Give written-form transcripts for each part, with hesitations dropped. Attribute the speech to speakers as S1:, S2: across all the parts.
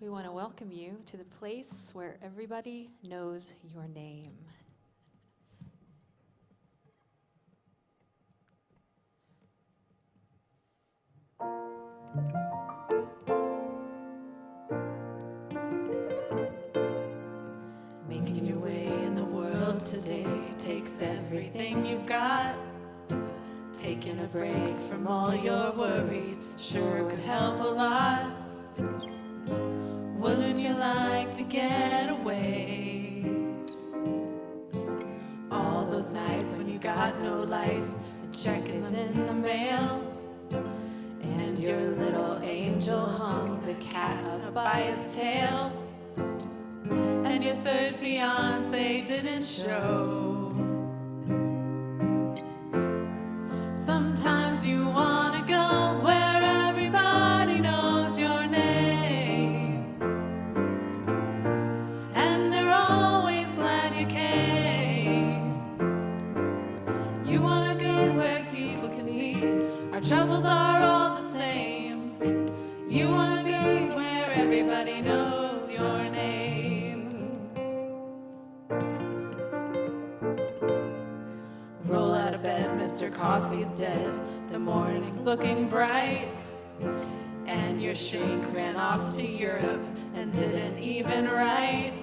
S1: We want to welcome you to the place where everybody knows your name. Making your way in the world today takes everything you've got. Taking a break from all your worries sure would help a lot. Wouldn't you like to get away? All those nights when you got no lights, the check is in the mail, and your little angel hung the cat up by its tail, and your third fiancé didn't show. Sometimes you wanna go where everybody knows your name, and they're always glad you came. You wanna be where people can see our troubles are all the same. You wanna be where everybody knows your name. Roll out of bed, Mr. Coffee's dead. The morning's looking bright, and your shrink ran off to Europe and didn't even write.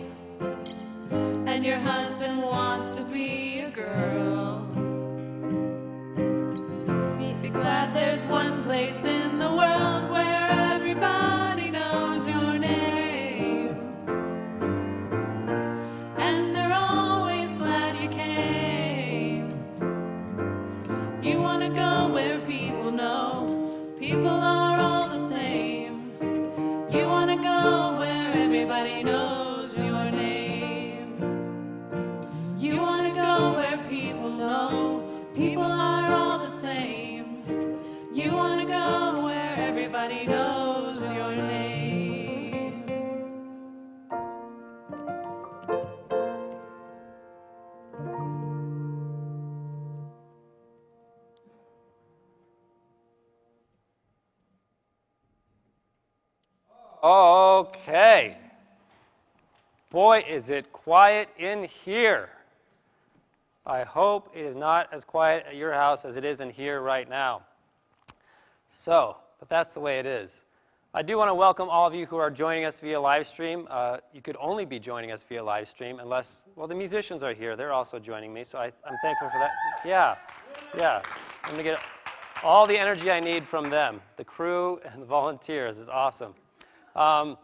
S1: And your husband wants to be a girl. Be glad there's one place in the world where everybody knows your name, and they're always glad you came. You wanna go where people know people are all the same. You wanna go where everybody knows your name. You wanna go where people know people are all the same. You wanna go where everybody knows your name.
S2: Okay. Boy, is it quiet in here. I hope it is not as quiet at your house as it is in here right now. But that's the way it is. I do want to welcome all of you who are joining us via live stream. You could only be joining us via live stream unless, well, the musicians are here. They're also joining me, so I'm thankful for that. Yeah. I'm going to get all the energy I need from them. The crew and the volunteers is awesome. I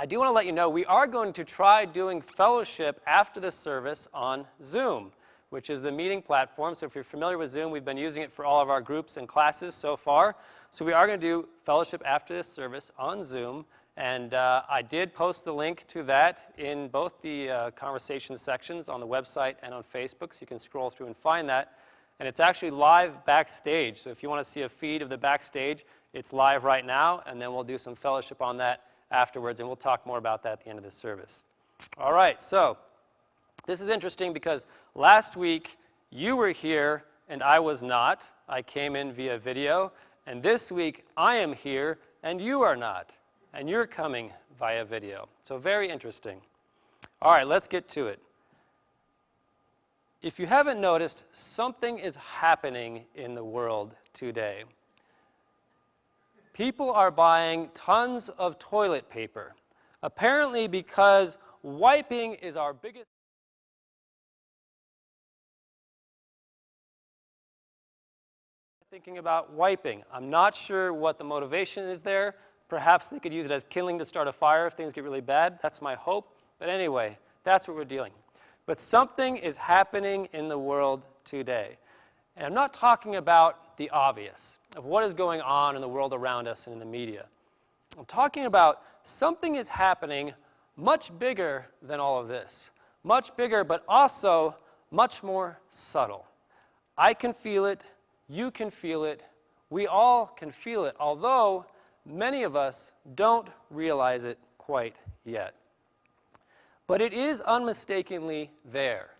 S2: do want to let you know we are going to try doing fellowship after the service on Zoom, which is the meeting platform. So if you're familiar with Zoom, we've been using it for all of our groups and classes so far. So we are going to do fellowship after this service on Zoom. And I did post the link to that in both the conversation sections on the website and on Facebook, so you can scroll through and find that. And it's actually live backstage. So if you want to see a feed of the backstage, it's live right now, and then we'll do some fellowship on that afterwards, and we'll talk more about that at the end of the service. All right, so this is interesting because last week you were here and I was not. I came in via video, and this week I am here and you are not, and you're coming via video. So very interesting. All right, let's get to it. If you haven't noticed, something is happening in the world today. People are buying tons of toilet paper, apparently because wiping is our biggest thinking about wiping. I'm not sure what the motivation is there. Perhaps they could use it as kindling to start a fire if things get really bad. That's my hope. But anyway, that's what we're dealing. But something is happening in the world today. And I'm not talking about the obvious of what is going on in the world around us and in the media. I'm talking about something is happening much bigger than all of this. Much bigger, but also much more subtle. I can feel it. You can feel it. We all can feel it, although many of us don't realize it quite yet. But it is unmistakably there,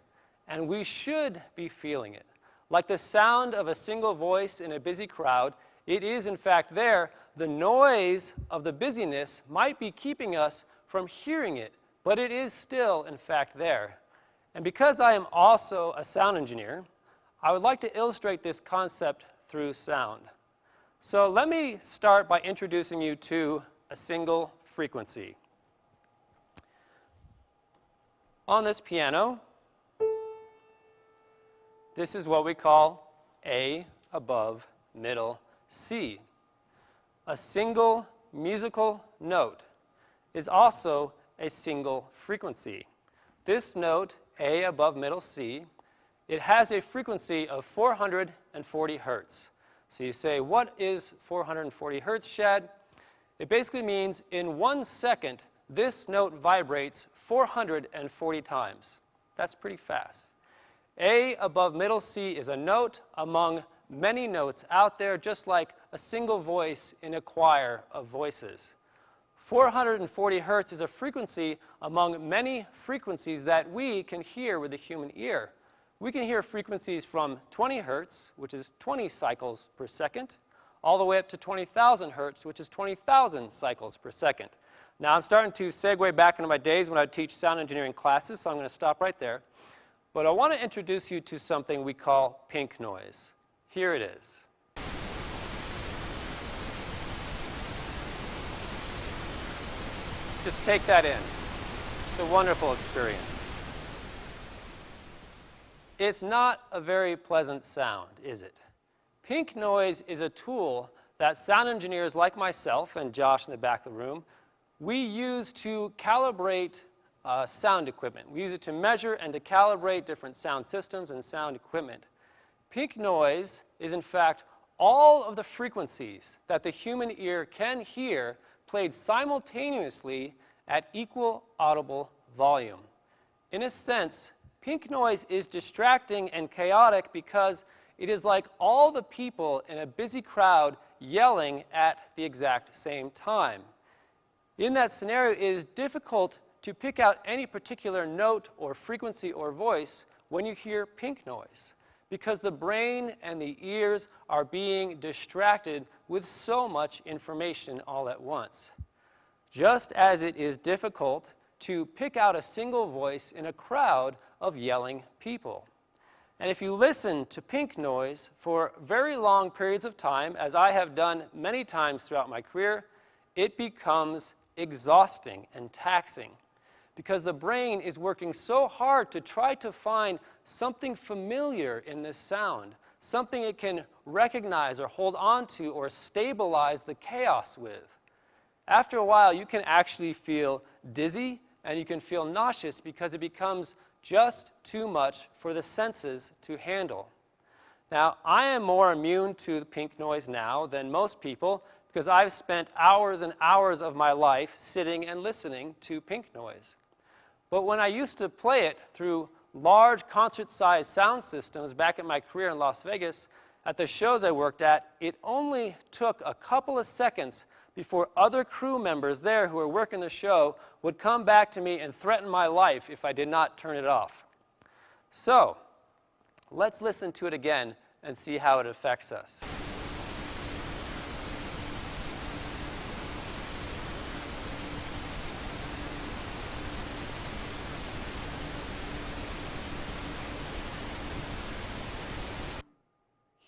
S2: and we should be feeling it. Like the sound of a single voice in a busy crowd, it is in fact there, the noise of the busyness might be keeping us from hearing it, but it is still, in fact, there. And because I am also a sound engineer, I would like to illustrate this concept through sound. So let me start by introducing you to a single frequency. On this piano, this is what we call A above middle C. A single musical note is also a single frequency. This note, A above middle C, it has a frequency of 440 hertz. So you say, what is 440 hertz, Shad? It basically means in 1 second, this note vibrates 440 times. That's pretty fast. A above middle C is a note among many notes out there, just like a single voice in a choir of voices. 440 hertz is a frequency among many frequencies that we can hear with the human ear. We can hear frequencies from 20 hertz, which is 20 cycles per second, all the way up to 20,000 hertz, which is 20,000 cycles per second. Now, I'm starting to segue back into my days when I teach sound engineering classes, so I'm going to stop right there. But I want to introduce you to something we call pink noise. Here it is. Just take that in. It's a wonderful experience. It's not a very pleasant sound, is it? Pink noise is a tool that sound engineers like myself and Josh in the back of the room, we use to calibrate sound equipment. We use it to measure and to calibrate different sound systems and sound equipment. Pink noise is, in fact, all of the frequencies that the human ear can hear played simultaneously at equal audible volume. In a sense, pink noise is distracting and chaotic because it is like all the people in a busy crowd yelling at the exact same time. In that scenario, it is difficult to pick out any particular note or frequency or voice when you hear pink noise, because the brain and the ears are being distracted with so much information all at once. Just as it is difficult to pick out a single voice in a crowd of yelling people. And if you listen to pink noise for very long periods of time, as I have done many times throughout my career, it becomes exhausting and taxing because the brain is working so hard to try to find something familiar in this sound, something it can recognize or hold on to or stabilize the chaos with. After a while, you can actually feel dizzy and you can feel nauseous because it becomes just too much for the senses to handle. Now, I am more immune to the pink noise now than most people because I've spent hours and hours of my life sitting and listening to pink noise. But when I used to play it through large concert-sized sound systems back in my career in Las Vegas, at the shows I worked at, it only took a couple of seconds before other crew members there who were working the show would come back to me and threaten my life if I did not turn it off. So, let's listen to it again and see how it affects us.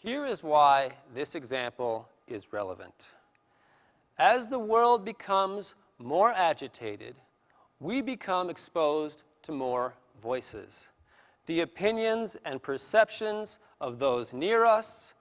S2: Here is why this example is relevant. As the world becomes more agitated, we become exposed to more voices. The opinions and perceptions of those near us,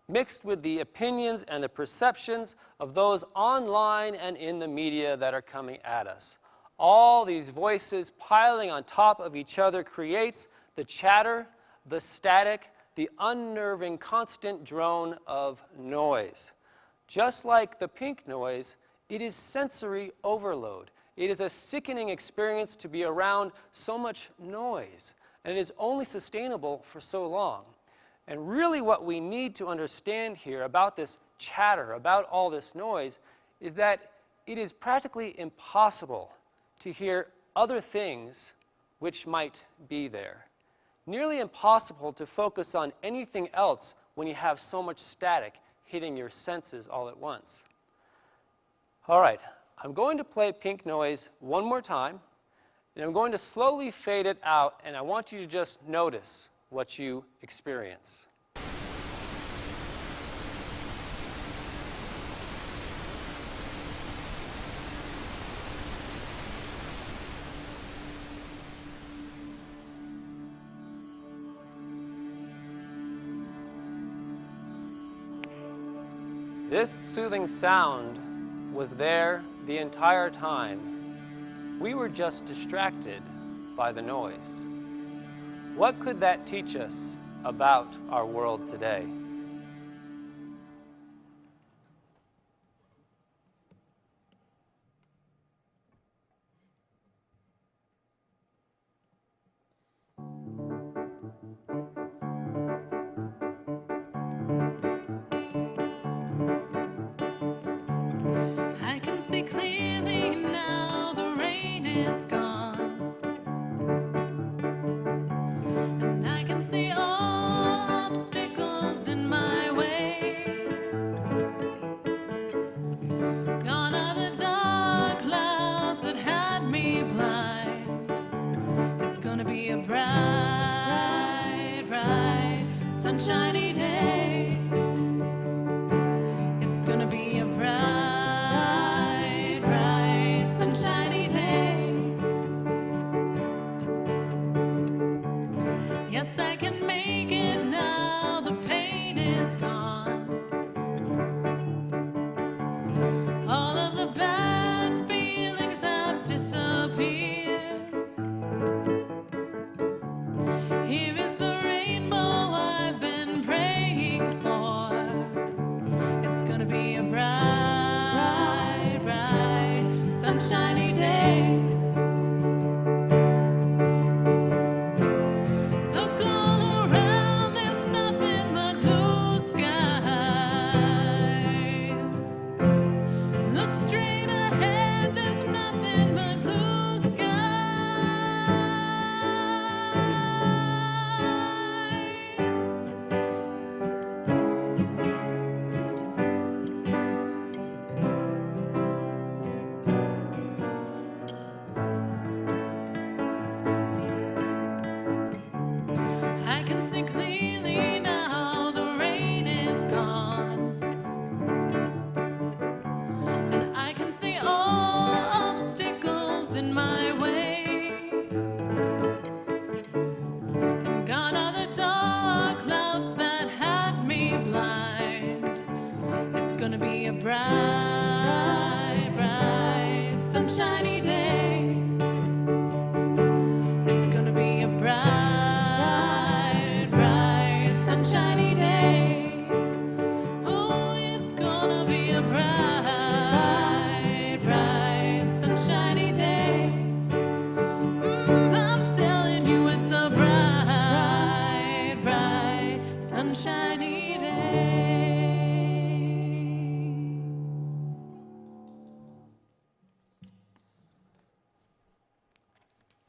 S2: mixed with the opinions and the perceptions of those online and in the media that are coming at us. All these voices piling on top of each other creates the chatter, the static, the unnerving constant drone of noise. Just like the pink noise, it is sensory overload. It is a sickening experience to be around so much noise, and it is only sustainable for so long. And really what we need to understand here about this chatter, about all this noise, is that it is practically impossible to hear other things which might be there. Nearly impossible to focus on anything else when you have so much static hitting your senses all at once. All right, I'm going to play pink noise one more time, and I'm going to slowly fade it out, and I want you to just notice what you experience. This soothing sound was there the entire time. We were just distracted by the noise. What could that teach us about our world today?
S1: I can see clearly now the rain is gone, and I can see all obstacles in my way. Gone are the dark clouds that had me blind. It's gonna be a bright, bright, sunshiny day. It's gonna be a bright, bright, sunshiny day. Yes, I can make it now, the pain is gone. All of the bad feelings have disappeared. Here is the rainbow I've been praying for. It's gonna be a bright, bright, sunshiny day. Look all around, there's nothing but blue skies. Look straight ahead, there's nothing but blue I can see clearly now, the rain is gone, and I can see all obstacles in my way. And gone are the dark clouds that had me blind. It's gonna be a bright, bright, sunshiny day. It's gonna be a bright, bright, sunshiny day. Oh, it's gonna be a bright, bright, sunshiny day. I'm telling you, it's a bright, bright, sunshiny day.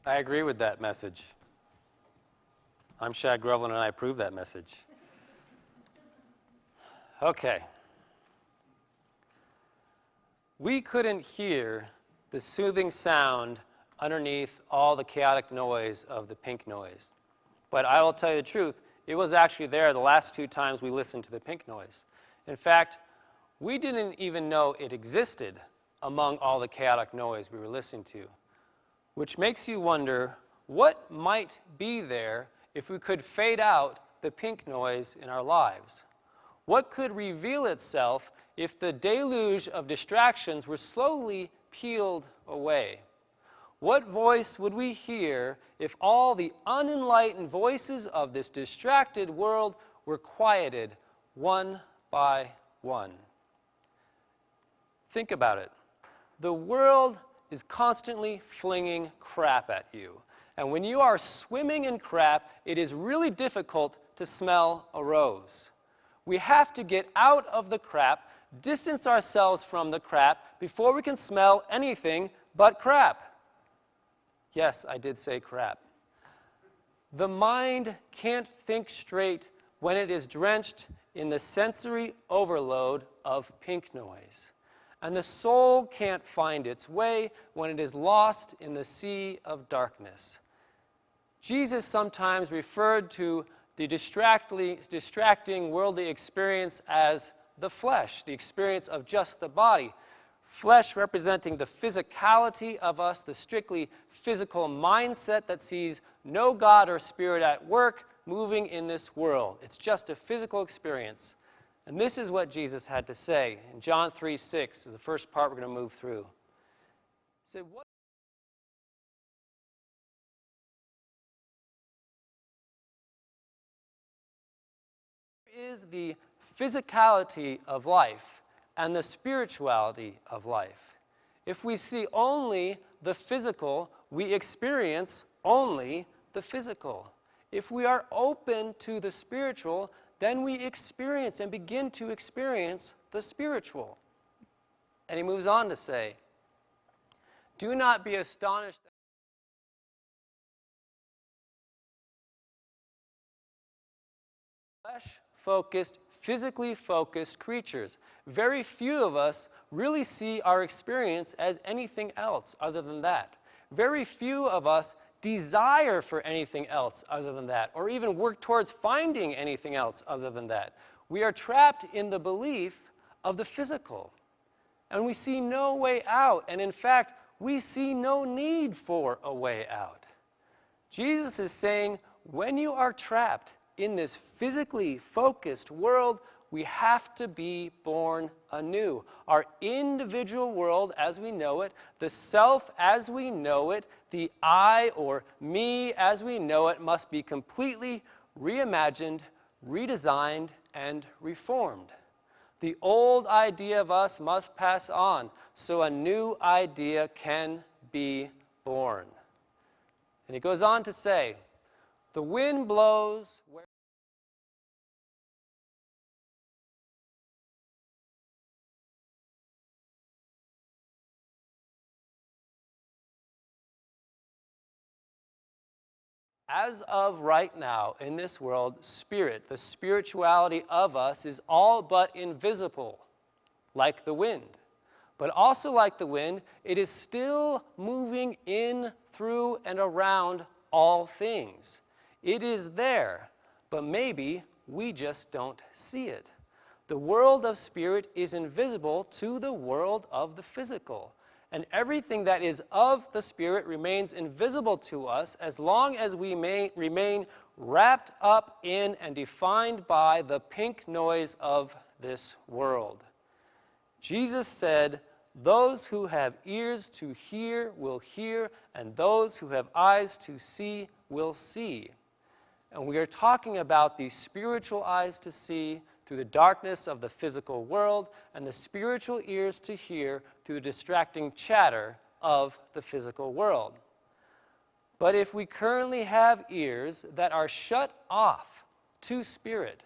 S2: I agree with that message. I'm Shad Groveland, and I approve that message. Okay. We couldn't hear the soothing sound underneath all the chaotic noise of the pink noise. But I will tell you the truth, it was actually there the last 2 times we listened to the pink noise. In fact, we didn't even know it existed among all the chaotic noise we were listening to, which makes you wonder what might be there if we could fade out the pink noise in our lives. What could reveal itself if the deluge of distractions were slowly peeled away? What voice would we hear if all the unenlightened voices of this distracted world were quieted one by one? Think about it. The world is constantly flinging crap at you. And when you are swimming in crap, it is really difficult to smell a rose. We have to get out of the crap, distance ourselves from the crap before we can smell anything but crap. Yes, I did say crap. The mind can't think straight when it is drenched in the sensory overload of pink noise. and the soul can't find its way when it is lost in the sea of darkness. Jesus sometimes referred to the distracting worldly experience as the flesh, the experience of just the body. Flesh representing the physicality of us, the strictly physical mindset that sees no God or spirit at work moving in this world. It's just a physical experience. And this is what Jesus had to say in John 3:6 is the first part we're going to move through. He said, what is the physicality of life and the spirituality of life? If we see only the physical, we experience only the physical. If we are open to the spiritual, then we experience and begin to experience the spiritual. And he moves on to say, do not be astonished that flesh-focused, physically focused creatures. Very few of us really see our experience as anything else other than that. Very few of us desire for anything else other than that, or even work towards finding anything else other than that. We are trapped in the belief of the physical, and we see no way out, and in fact, we see no need for a way out. Jesus is saying, when you are trapped in this physically focused world, we have to be born anew. Our individual world as we know it, the self as we know it, the I or me as we know it must be completely reimagined, redesigned, and reformed. The old idea of us must pass on so a new idea can be born. And he goes on to say, the wind blows where as of right now in this world, spirit, the spirituality of us is all but invisible, like the wind. But also like the wind, it is still moving in, through, and around all things. It is there, but maybe we just don't see it. The world of spirit is invisible to the world of the physical. And everything that is of the Spirit remains invisible to us as long as we remain wrapped up in and defined by the pink noise of this world. Jesus said, those who have ears to hear will hear, and those who have eyes to see will see. And we are talking about the spiritual eyes to see through the darkness of the physical world, and the spiritual ears to hear through the distracting chatter of the physical world. But if we currently have ears that are shut off to spirit,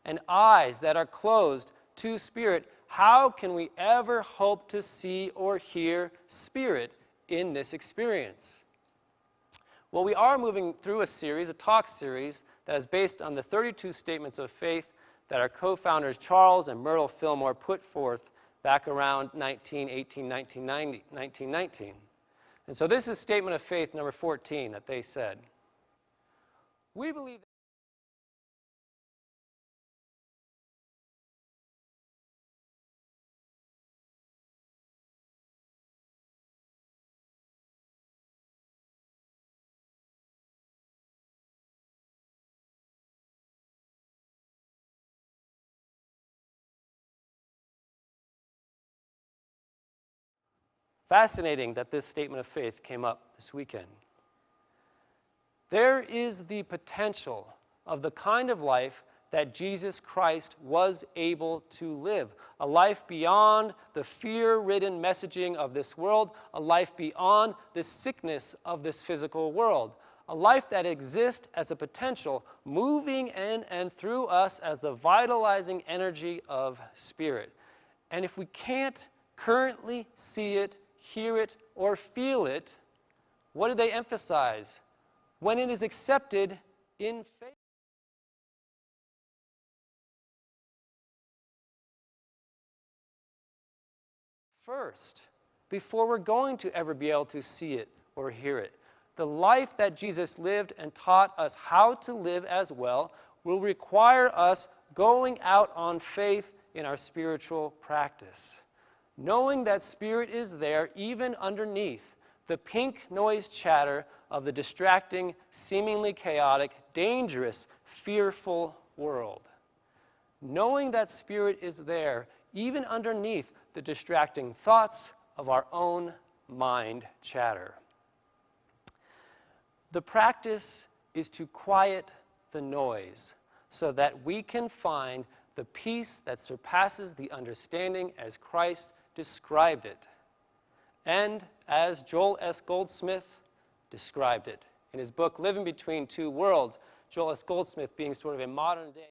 S2: and eyes that are closed to spirit, how can we ever hope to see or hear spirit in this experience? Well, we are moving through a series, a talk series, that is based on the 32 statements of faith that our co-founders Charles and Myrtle Fillmore put forth back around 1919. And so this is statement of faith number 14 that they said. We believe that fascinating that this statement of faith came up this weekend. There is the potential of the kind of life that Jesus Christ was able to live, a life beyond the fear-ridden messaging of this world, a life beyond the sickness of this physical world, a life that exists as a potential moving in and through us as the vitalizing energy of spirit. And if we can't currently see it, hear it, or feel it, what do they emphasize? When it is accepted in faith. first, before we're going to ever be able to see it or hear it. The life that Jesus lived and taught us how to live as well will require us going out on faith in our spiritual practice. Knowing that Spirit is there even underneath the pink noise chatter of the distracting, seemingly chaotic, dangerous, fearful world. Knowing that Spirit is there even underneath the distracting thoughts of our own mind chatter. The practice is to quiet the noise so that we can find the peace that surpasses the understanding as Christ described it, and as Joel S. Goldsmith described it. In his book, Living Between Two Worlds, Joel S. Goldsmith being sort of a modern day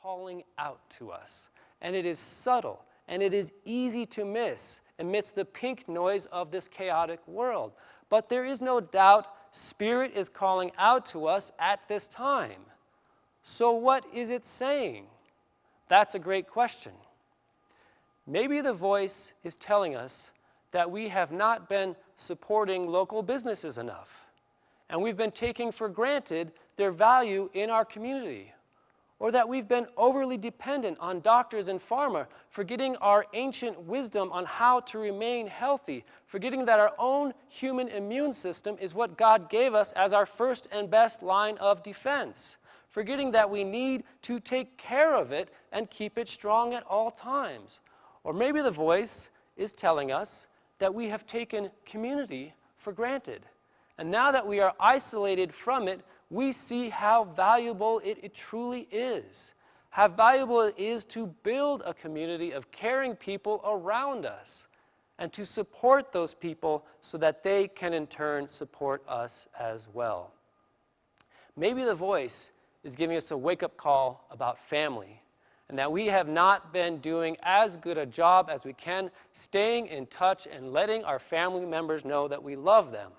S2: calling out to us. And it is subtle, and it is easy to miss amidst the pink noise of this chaotic world. But there is no doubt Spirit is calling out to us at this time. So what is it saying? That's a great question. Maybe the voice is telling us that we have not been supporting local businesses enough, and we've been taking for granted their value in our community. Or that we've been overly dependent on doctors and pharma, forgetting our ancient wisdom on how to remain healthy, forgetting that our own human immune system is what God gave us as our first and best line of defense, forgetting that we need to take care of it and keep it strong at all times. Or maybe the voice is telling us that we have taken community for granted. And now that we are isolated from it, we see how valuable it truly is. How valuable it is to build a community of caring people around us and to support those people so that they can in turn support us as well. Maybe the voice is giving us a wake-up call about family and that we have not been doing as good a job as we can staying in touch and letting our family members know that we love them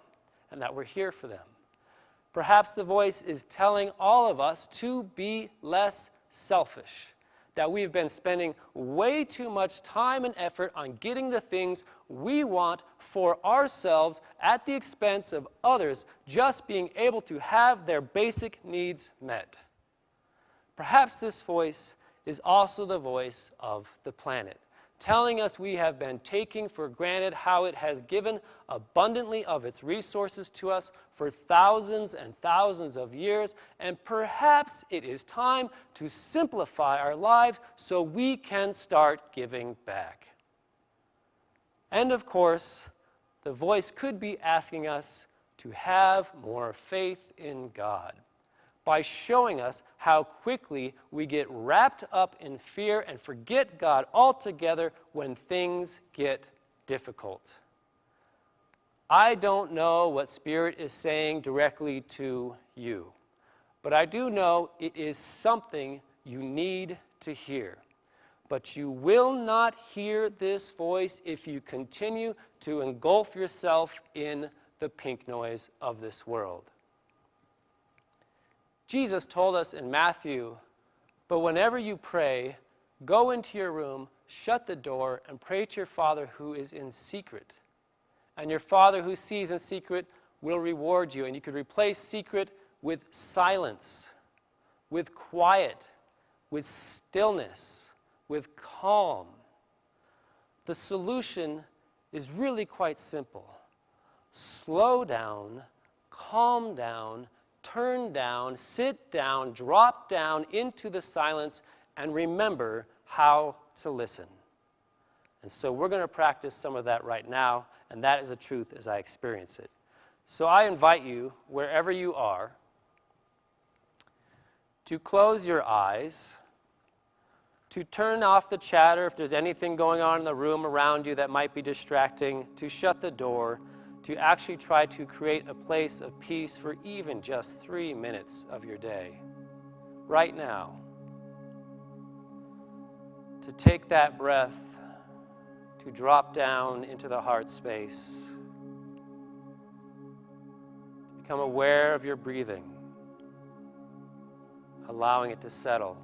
S2: and that we're here for them. Perhaps the voice is telling all of us to be less selfish, that we've been spending way too much time and effort on getting the things we want for ourselves at the expense of others just being able to have their basic needs met. Perhaps this voice is also the voice of the planet, telling us we have been taking for granted how it has given abundantly of its resources to us for thousands and thousands of years, and perhaps it is time to simplify our lives so we can start giving back. And of course, the voice could be asking us to have more faith in God, by showing us how quickly we get wrapped up in fear and forget God altogether when things get difficult. I don't know what Spirit is saying directly to you, but I do know it is something you need to hear. But you will not hear this voice if you continue to engulf yourself in the pink noise of this world. Jesus told us in Matthew, "But whenever you pray, go into your room, shut the door, and pray to your Father who is in secret. And your Father who sees in secret will reward you." And you could replace secret with silence, with quiet, with stillness, with calm. The solution is really quite simple. Slow down, calm down, turn down, sit down, drop down into the silence, and remember how to listen. And so we're going to practice some of that right now, and that is the truth as I experience it. So I invite you, wherever you are, to close your eyes to turn off the chatter if there's anything going on in the room around you that might be distracting, to shut the door, to actually try to create a place of peace for even just 3 minutes of your day, right now. To take that breath, to drop down into the heart space, to become aware of your breathing, allowing it to settle.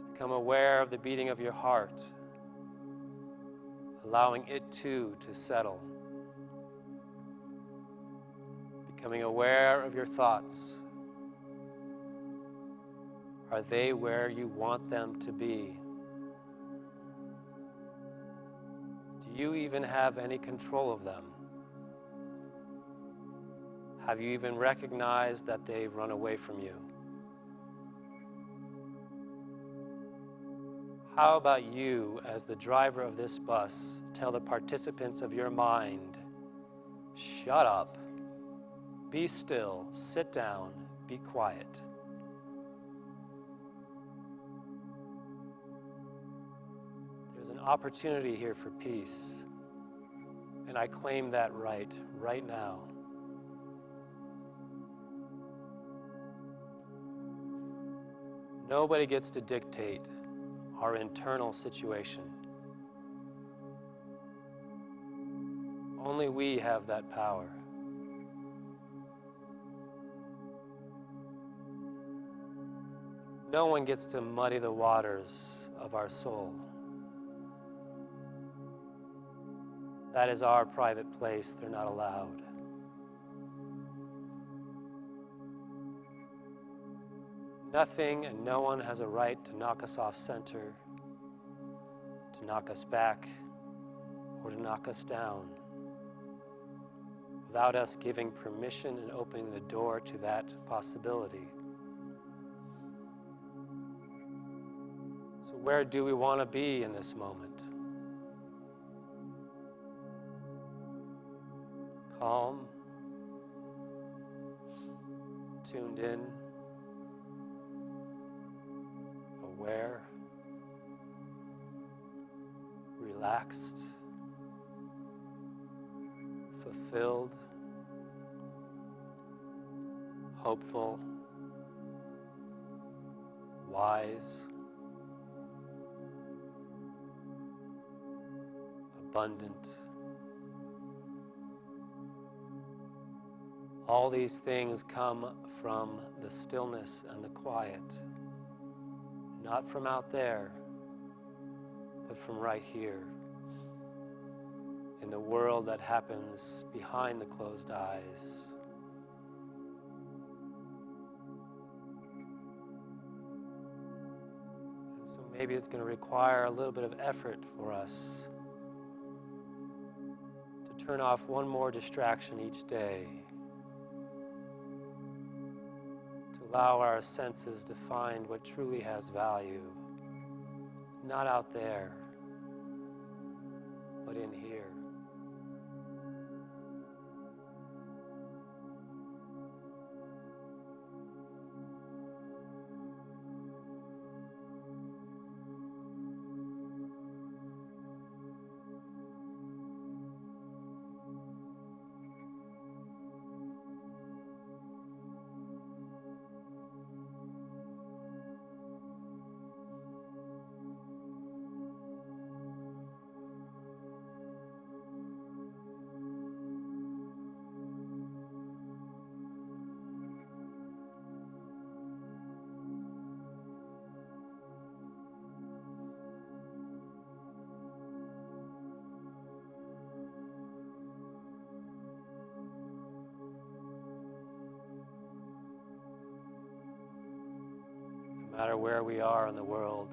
S2: To become aware of the beating of your heart, allowing it too to settle. Becoming aware of your thoughts. Are they where you want them to be? Do you even have any control of them? Have you even recognized that they've run away from you? How about you, as the driver of this bus, tell the participants of your mind, shut up, be still, sit down, be quiet. There's an opportunity here for peace, and I claim that right now. Nobody gets to dictate our internal situation. Only we have that power. No one gets to muddy the waters of our soul. That is our private place. They're not allowed. Nothing and no one has a right to knock us off center, to knock us back, or to knock us down, without us giving permission and opening the door to that possibility. So where do we want to be in this moment? Calm, tuned in, aware, relaxed, fulfilled, hopeful, wise, abundant. All these things come from the stillness and the quiet. Not from out there, but from right here, in the world that happens behind the closed eyes. And so maybe it's going to require a little bit of effort for us to turn off one more distraction each day, allow our senses to find what truly has value, not out there, but in here. No matter where we are in the world,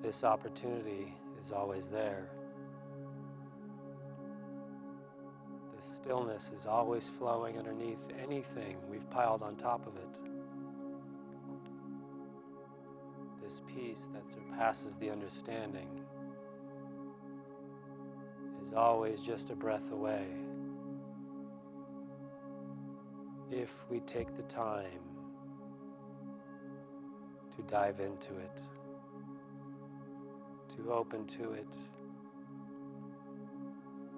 S2: this opportunity is always there. This stillness is always flowing underneath anything we've piled on top of it. This peace that surpasses the understanding is always just a breath away, if we take the time to dive into it, to open to it,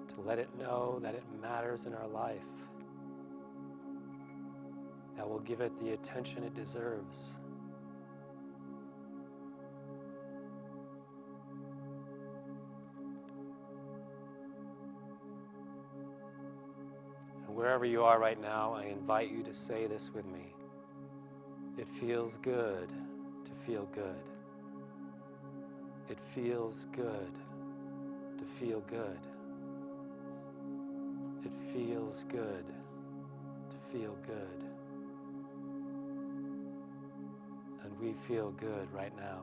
S2: to let it know that it matters in our life, that we'll give it the attention it deserves. And wherever you are right now, I invite you to say this with me. It feels good to feel good. It feels good to feel good. It feels good to feel good. And we feel good right now.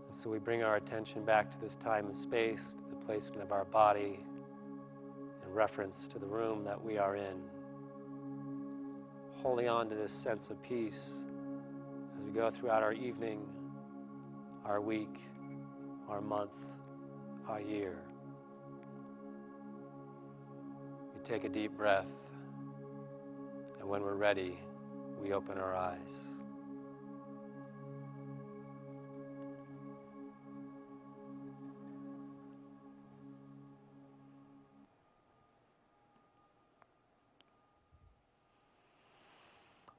S2: And so we bring our attention back to this time and space, to the placement of our body in reference to the room that we are in. Holding on to this sense of peace as we go throughout our evening, our week, our month, our year. We take a deep breath, and when we're ready, we open our eyes.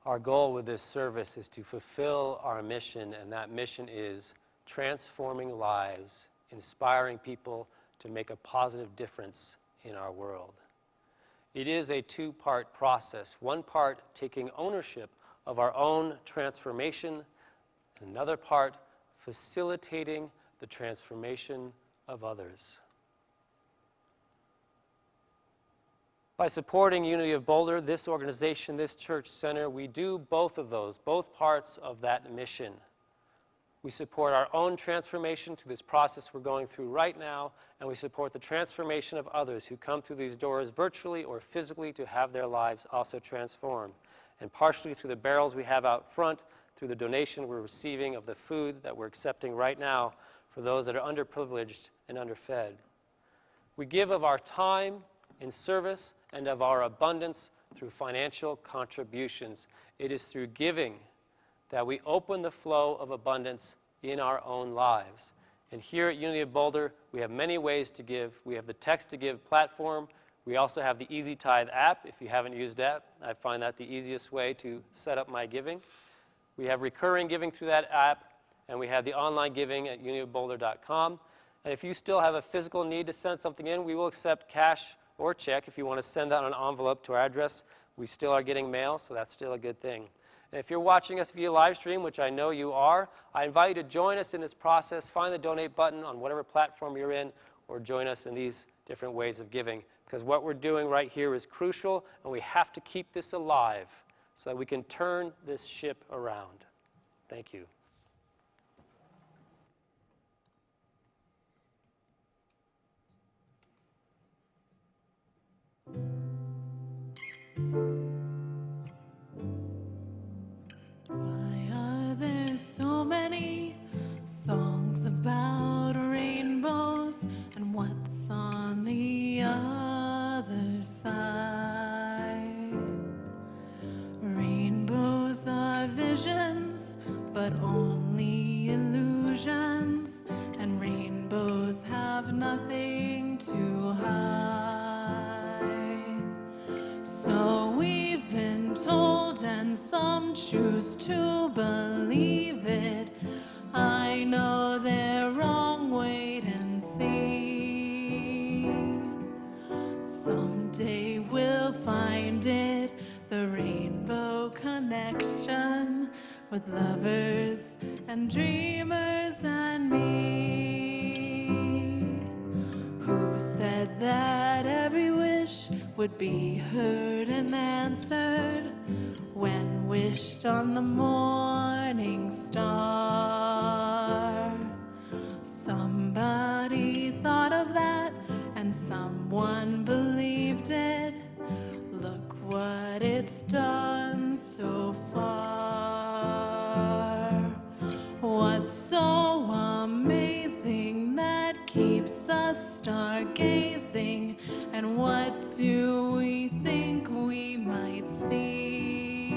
S2: Our goal with this service is to fulfill our mission, and that mission is transforming lives, inspiring people to make a positive difference in our world. It is a two-part process. One part taking ownership of our own transformation, and another part facilitating the transformation of others. By supporting Unity of Boulder, this organization, this church center, we do both of those, both parts of that mission. We support our own transformation through this process we're going through right now, and we support the transformation of others who come through these doors virtually or physically to have their lives also transformed. And partially through the barrels we have out front, through the donation we're receiving of the food that we're accepting right now for those that are underprivileged and underfed. We give of our time in service and of our abundance through financial contributions. It is through giving that we open the flow of abundance in our own lives. And here at Unity of Boulder, we have many ways to give. We have the Text to Give platform. We also have the Easy Tithe app. If you haven't used that, I find that the easiest way to set up my giving. We have recurring giving through that app, and we have the online giving at unityofboulder.com. And if you still have a physical need to send something in, we will accept cash or check. If you want to send out an envelope to our address, we still are getting mail, so that's still a good thing. And if you're watching us via live stream, which I know you are, I invite you to join us in this process. Find the donate button on whatever platform you're in, or join us in these different ways of giving, because what we're doing right here is crucial, and we have to keep this alive so that we can turn this ship around. Thank you.
S1: Why are there so many songs about rainbows, and what's on the other side? Rainbows are visions, but only illusions, and rainbows have nothing to hide. So we've been told, and some choose to believe it. I know they're wrong, wait and see. Someday we'll find it, the rainbow connection with lovers and dreamers and me. Who said that every wish would be heard and answered when wished on the morning star? Somebody thought of that, and someone believed it. Look what it's done so far. What's so amazing that keeps us stargazing, and what do we think we might see?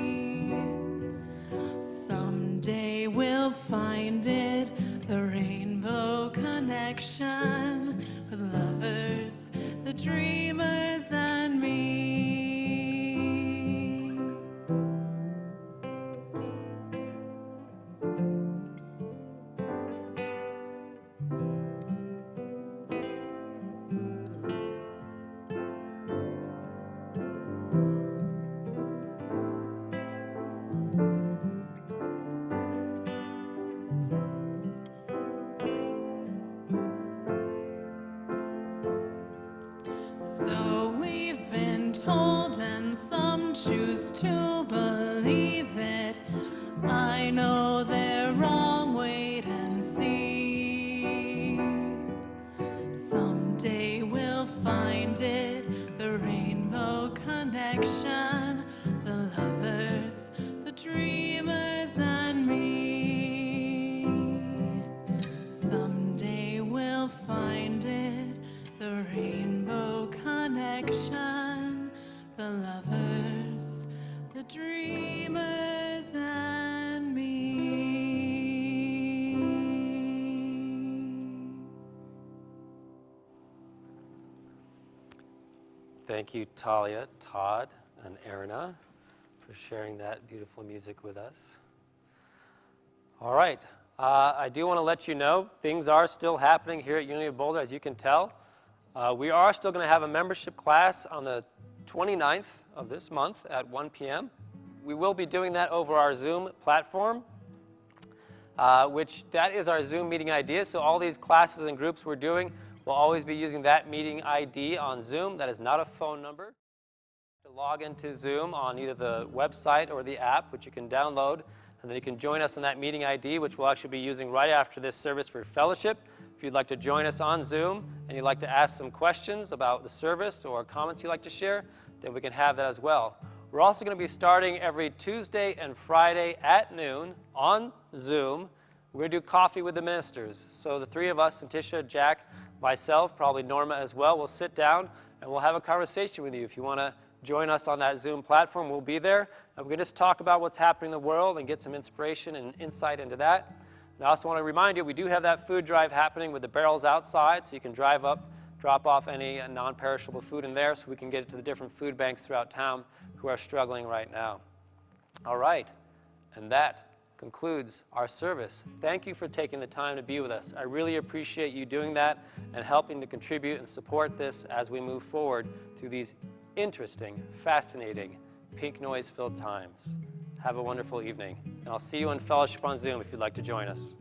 S1: the rainbow connection, the lovers, the dreamers, and me.
S2: Thank you, Talia, Todd, and Erna for sharing that beautiful music with us. All right. I do want to let you know things are still happening here at Unity of Boulder, as you can tell. We are still going to have a membership class on the 29th of this month at 1 p.m. We will be doing that over our Zoom platform, which that is our Zoom meeting ID. So all these classes and groups we're doing will always be using that meeting ID on Zoom. That is not a phone number. To log into Zoom on either the website or the app, which you can download, and then you can join us on that meeting ID, which we'll actually be using right after this service for fellowship. If you'd like to join us on Zoom and you'd like to ask some questions about the service or comments you'd like to share, then we can have that as well. We're also going to be starting every Tuesday and Friday at noon on Zoom. We're going to do coffee with the ministers. So the three of us, Santisha, Jack, myself, probably Norma as well, will sit down and we'll have a conversation with you. If you want to join us on that Zoom platform, we'll be there. And we're going to just talk about what's happening in the world and get some inspiration and insight into that. And I also want to remind you, we do have that food drive happening with the barrels outside, so you can drive up, drop off any non-perishable food in there so we can get it to the different food banks throughout town who are struggling right now. All right, and that concludes our service. Thank you for taking the time to be with us. I really appreciate you doing that and helping to contribute and support this as we move forward through these interesting, fascinating, pink noise-filled times. Have a wonderful evening, and I'll see you in fellowship on Zoom if you'd like to join us.